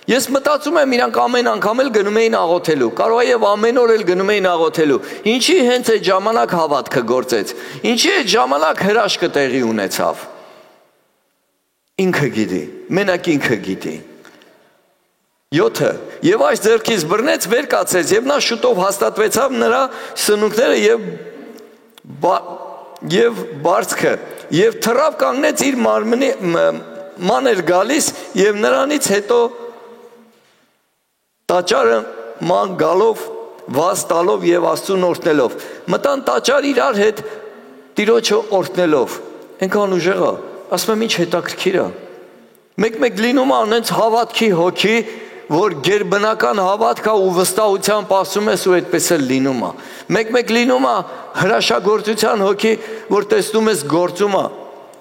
Ես մտածում եմ իրանք ամեն անգամ էլ գնում էին աղոթելու, կարող է եւ ամեն օր էլ գնում էին աղոթելու։ Ինչի հենց այդ ժամանակ հավատքը գործեց։ Ինչի այդ ժամանակ հրաշքը տեղի ունեցավ։ Ինքը գիտի, մենակ ինքը գիտի։ 7-ը եւ այս ձեռքից բռնեց, վեր կացեց եւ նա շուտով հաստատվեցավ նրա սնունքները եւ բարձքը եւ թռավ կանգնեց իր մարմնի ման էր գալիս եւ նրանից հետո տաճարը ման գալով վազ տալով եւ Աստծուն օրհնելով մտան տաճար իրար հետ Տիրոջը օրհնելով այնքան ուժեղ է ասում եմ ինչ հետաքրքիր է մեկ լինում է անենց հավատքի հոգի որ գերբնական հավատք է ու վստահությամբ ասում ես ու այդպես էլ լինում է մեկ լինում է հրաշագործության հոգի որ տեսնում ես գործում է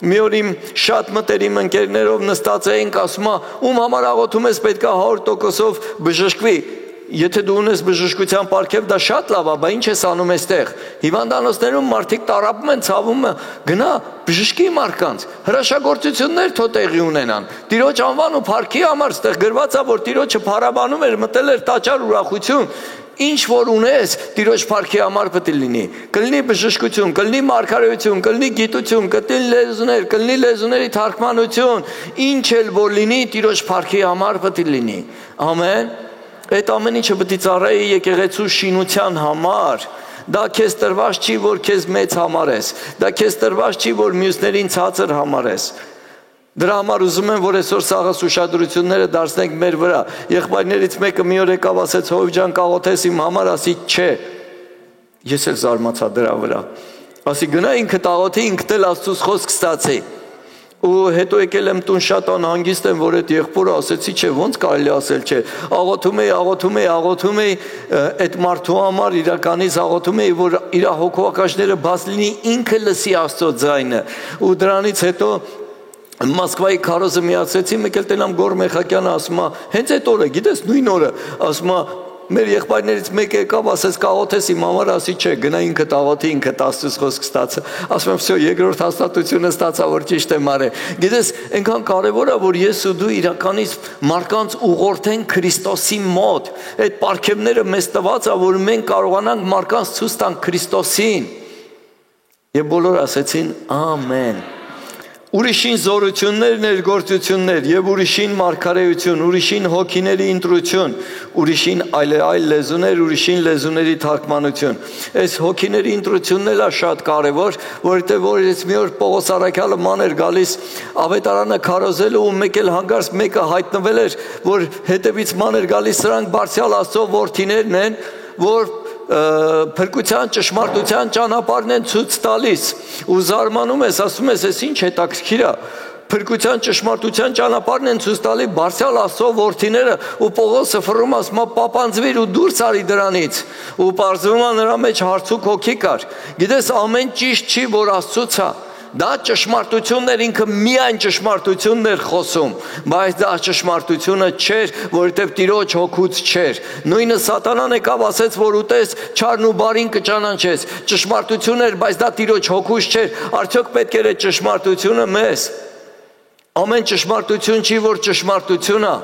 մի օր իմ շատ մտերիմ ընկերներով նստած էինք ասում է ում համար աղոթում ես պետք է 100%-ով բժշկվի եթե դու ունես բժշկության պարգև դա շատ լավ է, բայց ինչ ես անում այստեղ։ Հիվանդանոցներում մարդիկ տարապում են, ցավում են, գնա բժշկի մարդկանց։ Հրաշագործություններ թո տեղի ունենան։ Տիրոջ անվան ու փառքի համար ստեղ գրված է, որ Տիրոջը փառաբանում էր, մտել էր տաճար ուրախություն։ Ինչ որ ունես, Տիրոջ փառքի համար պետք է լինի։ Կլինի բժշկություն, կլինի մարգարեություն, կլինի գիտություն, կլինի լեզուներ, կլինի լեզուների թարգմանություն, ինչ էլ որ լինի, Տիրոջ փառքի համար պետք է լինի։ Ամեն։ Այդ ամեն ինչը պետք է ծառայի եկեղեցու շինության համար։ Դա քեզ տրված չի, որ քեզ մեծ համարես։ Դա քեզ տրված չի, որ մյուսներին ցածր համարես։ Դրա համար ուզում եմ, որ այսօր սաղս ուշադրությունները դարձնենք մեր վրա։ Եղբայրներից մեկը մի օր եկավ ասեց Հովիվ ջան կաղոթես իմ համար, ասի չէ։ Ես էլ զարմացա դրա վրա։ Ասի գնա ինքդ աղոթի, ինքդ էլ Աստծուց խոսք ստացի։ Ու հետո եկել եմ տուն շատ անհանգիստ եմ, որ այդ եղբորը ասեցի չէ, ոնց կարելի ասել չէ։ Աղոթում էի, այդ մարդու համար իրականից աղոթում էի, որ իր հոգովակաշները բաց լինի, ինքը լսի Աստծո ձայնը։ Ու դրանից հետո Մոսկվայի քարոզը միացեցի, մեկ էլ տենամ Գոր Մեխակյանը ասում է, հենց այդ օրը, գիտես, նույն օրը, ասում է, մեր եղբայրներից մեկը եկավ, ասեց կաղոթես իմ համար, ասի չէ, գնա ինքդ աղոթի, ինքդ Աստծուց խոսք ստացա։ Ասում եմ, всё, երկրորդ հաստատությունը ստացա, որ ճիշտ եմ արել։ Գիտես, այնքան կարևոր է, որ ես ու դու իրականից մարդկանց ուղղորդենք Քրիստոսի մոտ։ Այդ պարգևները մեզ տված է, որ մենք կարողանանք մարդկանց ցույց տանք Քրիստոսին։ Եվ բոլորը ասեցին ամեն։ Ուրիշին զորություններ, ներգործություններ եւ ուրիշին մարգարեություն, ուրիշին հոգիների ընտրություն, ուրիշին այլ լեզուներ, ուրիշին լեզուների թարգմանություն։ Այս հոգիների ընտրությունն էլ է շատ կարևոր, որովհետեւ որ ես մի օր Պողոս Արաքյալը ման էր գալիս ավետարանը քարոզելու ու մեկ էլ հանգարց մեկը հայտնվել էր, որ հետևից ման էր գալիս սրանք բարձրալ Աստծո որդիներն են, որ փրկության ճշմարտության ճանապարհն են ցույց տալիս ու զարմանում ես ասում ես այս ինչ հետաքրքիր է փրկության ճշմարտության ճանապարհն են ցույց տալի բարձրալ Աստծո որդիները ու Պողոսը ֆռում ասում է պապանձվիր ու դուրս արի դրանից ու բարձվում է նրա մեջ հարցուկ հոգի կար գիտես ամեն ճիշտ չի որ Աստծուց է դա ճշմարտությունն էր ինքը միայն ճշմարտությունն էր խոսում բայց դա ճշմարտությունը չէր որովհետև Տիրոջ հոգուց չէր նույնը սատանան եկավ ասեց որ ուտես չարն ու բարին կճանաչես ճշմարտություն էր բայց դա Տիրոջ հոգուց չէր արդյոք պետք էր այդ ճշմարտությունը մեզ ամեն ճշմարտություն չի որ ճշմարտություն է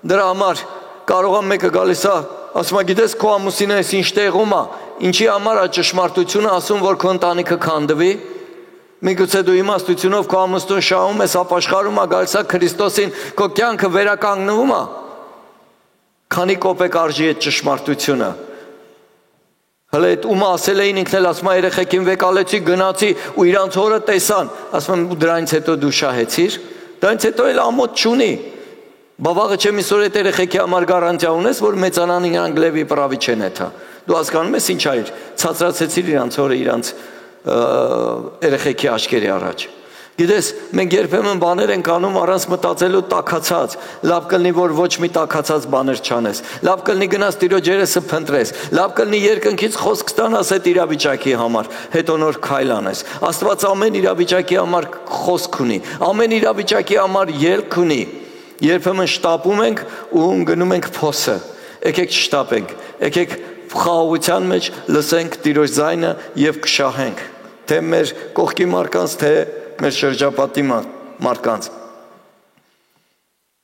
դրա համար կարող է մեկը գալիս է ասում է գիտես քո ամուսինը ինչ տեղում է ինչի համար է ճշմարտությունը ասում որ քո ընտանիքը քանդվի Միգուցե դու իմաստությունով քո ամուսնուն շահում ես, ապաշխարում է, գալիս է Քրիստոսին, քո կյանքը վերականգնվում է։ Քանի կոպեկ արժի այդ ճշմարտությունը։ Հələ այդ ումը ասել էին ինքն էլ ասում է երեխեքին վեկալեցի, գնացի ու իրանց հորը տեսան, ասում եմ դրանից հետո դու շահեցիր, դրանից հետո էլ ամոթ չունի։ Բավաղը չեմ իսօր այդ երեխեքի համար գարանտիա ունես, որ մեծանան իրանք լևի պրավի չեն էթա։ Դու հասկանում ես ինչ այր, ցածրացեցիր իրանց հորը իրանց երեխեքի աչքերի առաջ Գիտես, մենք երբեմն բաներ ենք անում առանց մտածելու տաքացած Լավ կլինի, որ ոչ մի տաքացած բաներ չանես Լավ կլինի գնաս Տիրոջ երեսը փնտրես Լավ կլինի երկնքից խոսք ստանաս այդ իրավիճակի համար Հետո նոր քայլ անես Աստված ամեն իրավիճակի համար խոսք ունի Ամեն իրավիճակի համար ելք ունի Երբեմն շտապում ենք ու գնում ենք փոսը Եկեք չշտապենք Եկեք խաղաղության մեջ լսենք Տիրոջ ձայնը եւ կշահենք Թե մեր կողքի մարկանց, թե մեր շրջապատի մարկանց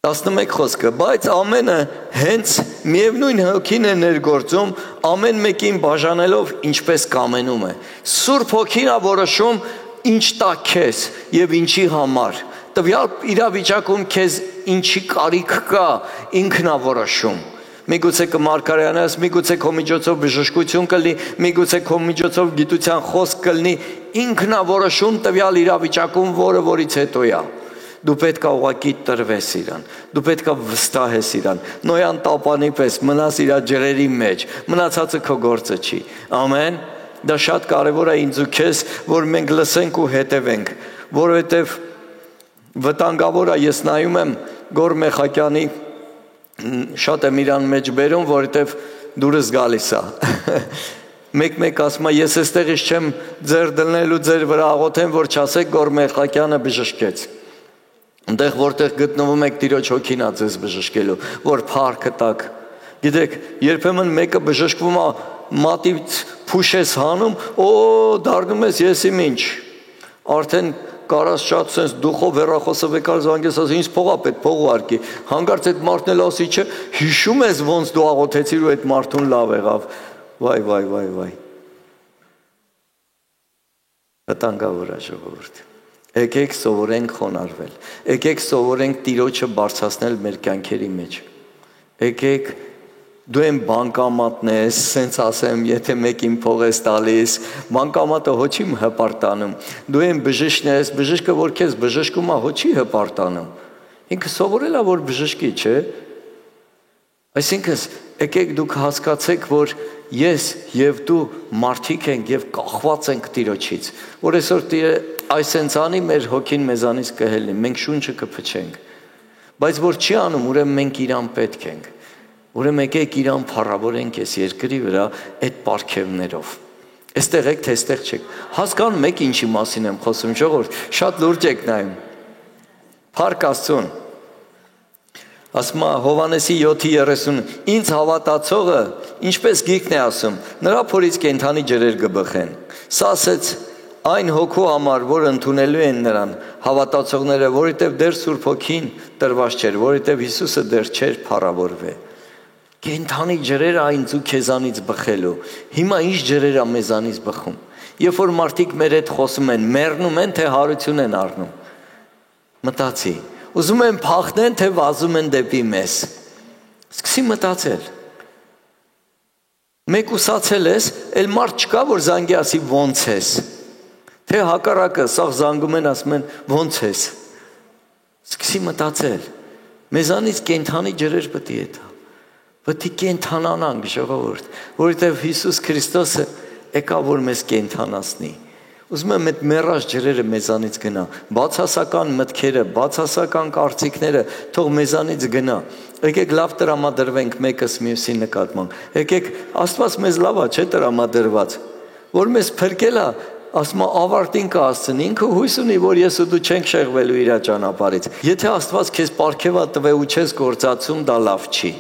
11 խոսքը, բայց ամենը հենց միևնույն հոգին է ներգործում, ամեն մեկին բաժանելով ինչպես կամենում է։ Սուրբ հոգին է որոշում ինչ տա քեզ եւ ինչի համար։ Տվյալ իրավիճակում քեզ ինչի կարիք կա, ինքն է որոշում։ Միգուցե կմարգարեանաս, միգուցե քո միջոցով բժշկություն կլինի, միգուցե քո միջոցով գիտության խոսք կլինի, ինքն է որոշում տվյալ իրավիճակում, որը որից հետո է։ Դու պետք է ուղղակի տրվես իրան, դու պետք է վստահես իրան, Նոյան տապանի պես մնաս իր ջրերի մեջ, մնացածը քո գործը չի, ամեն, դա շատ կարևոր է ինձ ու քեզ, որ մենք լսենք ու հետևենք, որովհետև վտանգավոր է, ես նայում եմ Գոր Մեխակյանի, շատ եմ իրան մեջ բերում, որովհետև դուրս գալիս է, մեկ ասում է, ես էստեղից չեմ ձեր դլնել ու ձեր վրա աղոթեմ, որ չասեք Գոր Մեխակյանը բժշկեց, Այնտեղ որտեղ գտնվում եք Տիրոջ հոգին ա ձեզ բժշկելու, որ փառքը տաք։ Գիտեք, երբեմն մեկը բժշկվում է մատից փուշ ես հանում, դառնում ես ես իմ ինչ։ Արդեն կարաս շատ sense դուխով հեռախոսով եկար զանգես ասես ինձ փողա պետք փող ուղարկի։ Հանկարծ այդ մարդն էլ ասի չէ, հիշում ես ոնց դու աղոթեցիր ու այդ մարդուն լավ եղավ։ Վայ։ Վտանգավոր է ժողովուրդ։ Եկեք սովորենք խոնարհվել, եկեք սովորենք Տիրոջը բարձրացնել մեր կյանքերի մեջ, եկեք դու եմ բանկամատն ես, սենց ասեմ, եթե մեկին փող ես տալիս, բանկամատը հոչի հպարտանում, դու եմ բժիշկն ես, բժիշկը որ քեզ բժշկում է հոչի հպարտանում, ինքը սովորել է որ բժշկի, չէ, այսինքն եկեք դուք հասկացեք, որ ես և դու մարդիկ ենք և կախված ենք Տիրոջից, որ այսօր այսենց անի մեր հոգին մեզանից կհելնի, մենք շունչը կփչենք, բայց որ չի անում, ուրեմն մենք իրան պետք ենք, ուրեմն եկեք իրան փառավորենք այս երկրի վրա այդ պարգևներով, այստեղ եք, թե այստեղ չեք, հասկանում եք ինչի մասին եմ խոսում, ժողովուրդ, շատ լուրջ եք նայում, փառք Աստծուն, ասում է Հովհաննեսի 7:30 ինձ հավատացողը ինչպես գիրքն է ասում նրա փորից կենդանի ջրեր կբխեն սա ասեց այն հոգու համար որ ընդունելու են նրան հավատացողները որովհետև դեռ Սուրբ Հոգին տրված չէր որովհետև Հիսուսը դեռ չէր փառավորվել կենդանի ջրերը այնց ու քեզանից բխելու հիմա ինչ ջրեր է մեզանից բխում երբ որ մարդիկ մեր հետ խոսում են մեռնում են թե հարություն են առնում մտածի Ուզում են փախնեն, թե վազում են դեպի մեզ, սկսի մտածել, մեկ ուսացել ես, էլ մարդ չկա, որ զանգի ասի ոնց ես, թե հակառակը, սաղ զանգում են, ասում են ոնց ես, սկսի մտածել, մեզանից կենդանի ջրեր պտի եթա, պտի կենդանանանք ժողովուրդ, որովհետև Հիսուս Քրիստոսը եկա, որ մեզ կենդանացնի, Ուզում եմ այդ մեռած ջրերը մեզանից գնա, բացասական մտքերը, բացասական կարծիքները թող մեզանից գնա, եկեք լավ տրամադրվենք մեկս մյուսի նկատմամբ, եկեք Աստված մեզ լավ է, չէ տրամադրված, որ մեզ փրկել է, ասում է ավարտին կհասցնի, ինքը հույս ունի, որ ես ու դու չենք շեղվելու իր ճանապարհից, եթե Աստված քեզ պարգև է տվել ու չես գործածում, դա լավ չի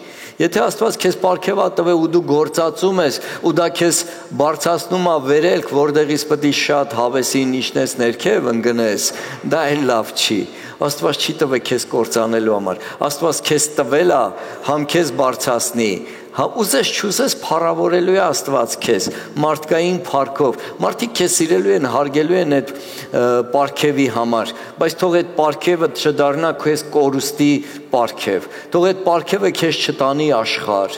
Եթե Աստված քեզ պարգև է տվել ու դու գործածում ես ու դա քեզ բարձրացնում է վերելք, որտեղից պետք է շատ հավեսին իջնես ներքև ընկնես, դա էլ լավ չի։ Աստված չի տվել քեզ կործանելու համար։ Աստված քեզ տվել է, համ քեզ բարձրացնի, համ ուզես չուզես փառավորելու է Աստված քեզ մարդկային փառքով։ Մարդիկ քեզ սիրելու են, հարգելու են այդ պարգևի համար, բայց թող այդ պարգևը չդառնա քեզ կորուստի պարգև։ Թող այդ պարգևը քեզ չտանի աշխարհ։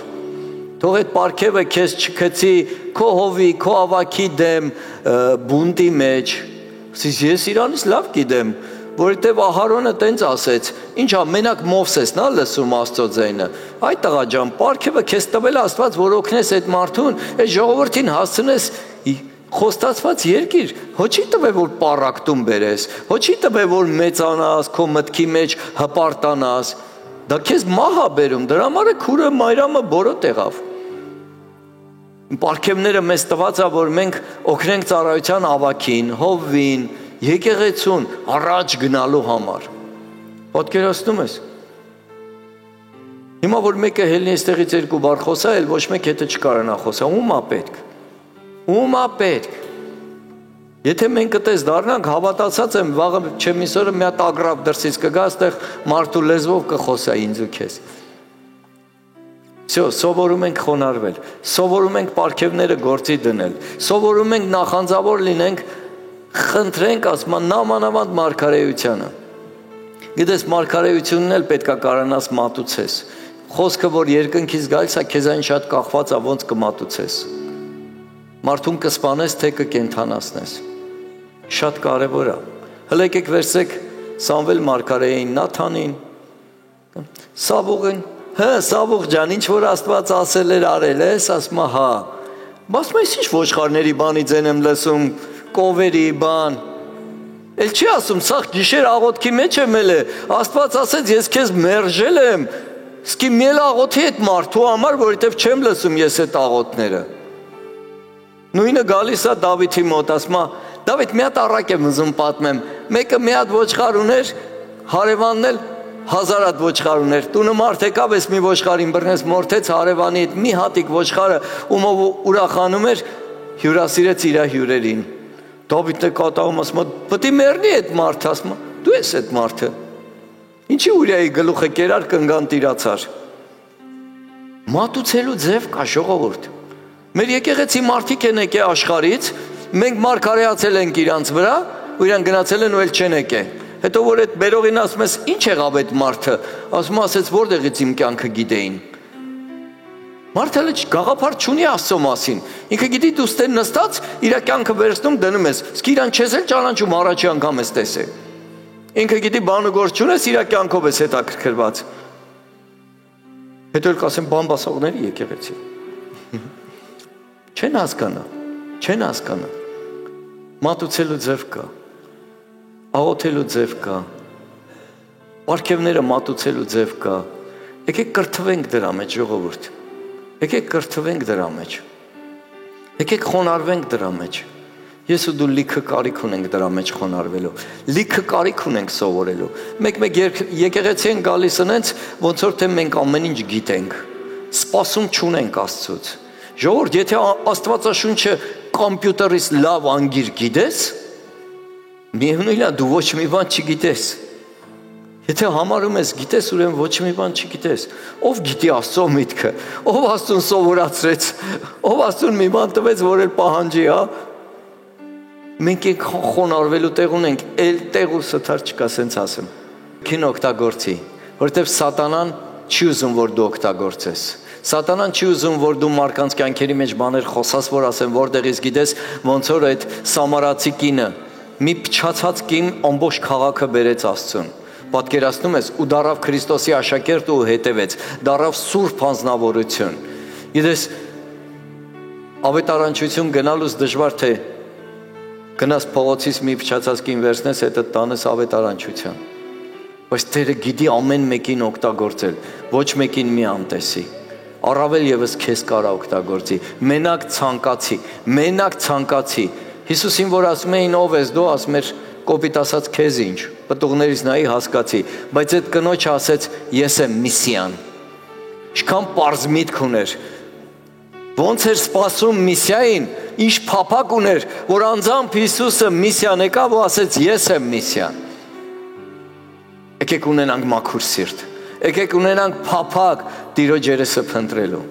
Թող այդ պարգևը քեզ չգցի քո հովի, քո ավաքի դեմ բունտի մեջ։ Ես իրանից լավ գիտեմ, որովհետև Ահարոնը տենց ասեց, ինչա մենակ Մովսեսն է լսում Աստծո ձայնը։ Այ տղա ջան, պարգևը քեզ տվել Աստված, որ օգնես այդ մարդուն, այդ ժողովրդին հասցնես խոստացված երկիր, հո չի տվել որ պառակտում բերես, հո չի տվել որ մեծանաս, քո մտքի մեջ հպարտանաս։ Դա քեզ մահ է բերում, դրա համար է քուրը մայրամը բորոտ եղավ։ Պարգևները մեզ տված է, որ մենք օգնենք ծառայության ավակին, հովվին, եկեղեցուն առաջ գնալու համար։ Պատկերացնում ես։ Հիմա որ մեկը հելնի այստեղից երկու բառ խոսա, էլ ոչ մեկ հետը չկարանա խոսա։ Ում է պետք։ Ում է պետք։ Եթե մենք այդպես դառնանք, հավատացած եմ, վաղը չեմ իսօրը մի հատ ագրավ դրսից կգա, այստեղ մարդու լեզվով կխոսա ինձ ու քեզ։ Всё, սովորում ենք խոնարհվել, սովորում ենք պարգևները գործի դնել, սովորում ենք նախանձավոր լինենք, խնդրենք ասման նամանավանդ մարգարեությանը։ Գիտես, մարգարեությունն էլ պետքա կարողանաս մատուցես։ Խոսքը, որ երկնքից գալիս է, քեզանից շատ կախված է, ոնց կմատուցես։ Մարդուն կսպանես, թե կկենդանացնես։ Շատ կարևոր է։ Հələ եկեք վերցրեք Սամվել մարգարեին Նաթանին, Սավուղին, Սավուղ ջան, ինչ որ Աստված ասել էր արել ես, ասում է հա։ Ասում ես ինչ ոչխարների բանից եմ լսում, կովերի բան։ Էլ չի ասում, սա գիշեր աղոթքի մեջ եմ ելե, Աստված ասեց ես քեզ մերժել եմ, սկի միել աղոթի այդ մարդու համար, որովհետև չեմ լսում ես այդ աղոթները։ Նույնը գալիս է Դավիթի մոտ, ասում է, Դավիթ մի հատ առակ եմ ուզում պատմեմ, մեկը մի հատ ոչխար ուներ, հարևանն էլ 1000 հատ ոչխար ուներ, տունը մարդ եկավ, ես մի ոչխարին բռնեց, մորթեց հարևանի հետ մի հատիկ ոչխարը, ումով ուրախանում էր, հյուրասիրեց իր հյուրերին։ Դավիթն է կատաղում, ասում է, պետք է մեռնի այդ մարդը, ասում է, դու ես այդ մարդը։ Ինչի Ուրիայի գլուխը կերար կնգան տիրացար։ Մատուցելու ձև կա ժողովուրդ։ Մեր եկեղեցի մարդիկ են եկե աշխարից, մենք մարգարեացել ենք իրանց վրա, ու իրան գնացել են ու էլ չեն եկե։ Հետո որ այդ բերողին ասում ես, ինչ եղավ այդ մարդը, ասում ասեց, որտեղից իմ կյանքը գիտեին։ Մարդը գաղափար չունի Աստծո մասին։ Ինքը գիտի դու ստեն նստած, իր կյանքը վերցնում դնում ես։ Իսկ իրան չես էլ ճանաչում, առաջի անգամ ես տեսել։ Ինքը գիտի բան ու գործ չունես, իր կյանքով ես հետաքրքրված։ Հետո էլ կասեմ բամբասողների եկեղեցի։ Չեն հասկանա։ Մատուցելու ձև կա, աղոթելու ձև կա, պարգևները մատուցելու ձև կա։ Եկեք կրթվենք դրա մեջ, ժողովուրդ։ Եկեք կրթվենք դրա մեջ։ Եկեք խոնարհվենք դրա մեջ։ Ես ու դու լիքը կարիք ունենք դրա մեջ խոնարհվելու։ Լիքը կարիք ունենք սովորելու։ Մեկ եկեղեցի են գալիս ընենց, ոնց որ թե մենք ամեն ինչ գիտենք։ Սպասում չունենք Աստծուց։ Ժողովուրդ, եթե Աստվածաշունչը կոմպյուտերից լավ անգիր գիտես, միևնույնն է դու ոչ մի բան չգիտես։ Եթե համարում ես գիտես, ուրեմն ոչ մի բան չգիտես։ Ով գիտի Աստծո միտքը, ով Աստծուն սովորացրեց, ով Աստծուն մի բան տվեց, որ էլ պահանջի, հա։ Մենք ենք խոնարհվելու տեղ ունենք, էլ տեղ ու սթար չկա, սենց ասեմ։ Քին օգտագործի, որովհետև սատանան չի ուզում, որ դու օգտագործես։ Սատանան չի ուզում, որ դու մարդկանց կյանքերի մեջ բաներ խոսաս, որ ասեն, որտեղից գիտես, ոնց որ այդ սամարացի կինը մի փչացած կին ամբողջ քաղաքը բերեց Աստծուն։ Պատկերացնում ես, ու դարավ Քրիստոսի աշակերտ ու հետևեց, դարավ սուրբ անձնավորություն։ Գիտես, ավետարանչություն գնալուց դժվար թե գնաս փողոցից մի փչացած կին վերցնես, հետը տանես ավետարանչության։ Բայց Տերը գիտի ամեն մեկին օգտագործել, ոչ մեկին մի անտեսի։ Առավել եւս քեզ կարա օգտագործի։ Մենակ ցանկացի։ Հիսուսին որ ասում էին ով ես դու, ասում էր կոպիտ ասած քեզ ինչ, պտուղներից նայի հասկացի, բայց այդ կնոջը ասեց ես եմ միսիան։ Ինչքան պարզ միտք ուներ։ Ոնց էր սպասում միսիային, ինչ փափակ ուներ, որ անձամբ Հիսուսը միսիան եկավ ու ասեց ես եմ միսիան։ Եկեք ունենանք մաքուր սիրտ, եկեք ունենանք փափակ Տիրոջ երեսը փնտրելու։